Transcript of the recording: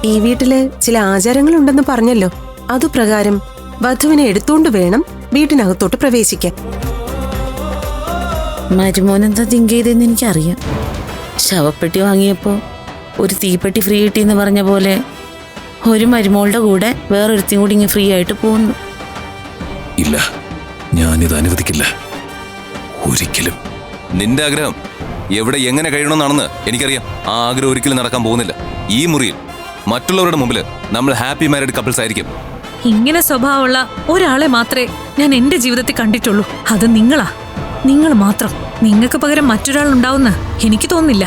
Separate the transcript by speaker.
Speaker 1: ഈ വീട്ടില് ചില ആചാരങ്ങളുണ്ടെന്ന് പറഞ്ഞല്ലോ. അതുപ്രകാരം വധുവിനെ എടുത്തോണ്ട് വേണം വീട്ടിനകത്തോട്ട് പ്രവേശിക്കാൻ.
Speaker 2: മരുമോനെന്താ തിങ്ക് ചെയ്തെന്ന് എനിക്കറിയാം. ശവപ്പെട്ടി വാങ്ങിയപ്പോ ഒരു തീപ്പെട്ടി ഫ്രീ കിട്ടിയെന്ന് പറഞ്ഞ പോലെ ഒരു മരുമോളുടെ കൂടെ വേറൊരുത്തിയും കൂടി ഇങ്ങനെ ഫ്രീ ആയിട്ട് പോകുന്നു.
Speaker 3: ഇല്ല, ഞാനിത് അനുവദിക്കില്ല ഒരിക്കലും.
Speaker 4: നിന്റെ ആഗ്രഹം എവിടെ എങ്ങനെ കഴിയണമെന്നാണെന്ന് എനിക്കറിയാം. ആ ആഗ്രഹം ഒരിക്കലും നടക്കാൻ പോകുന്നില്ല. ഈ മുറിയിൽ മറ്റുള്ളവരുടെ മുമ്പിൽ നമ്മൾ ഹാപ്പി മാരീഡ് കപ്പിൾസ് ആയിരിക്കും.
Speaker 5: ഇങ്ങനെ സ്വഭാവമുള്ള ഒരാളെ മാത്രമേ ഞാൻ എന്റെ ജീവിതത്തിൽ കണ്ടിട്ടുള്ളൂ. അത് നിങ്ങളാ, നിങ്ങൾ മാത്രം. നിങ്ങൾക്ക് പകരം മറ്റൊരാൾ ഉണ്ടാവുന്ന എനിക്ക് തോന്നുന്നില്ല.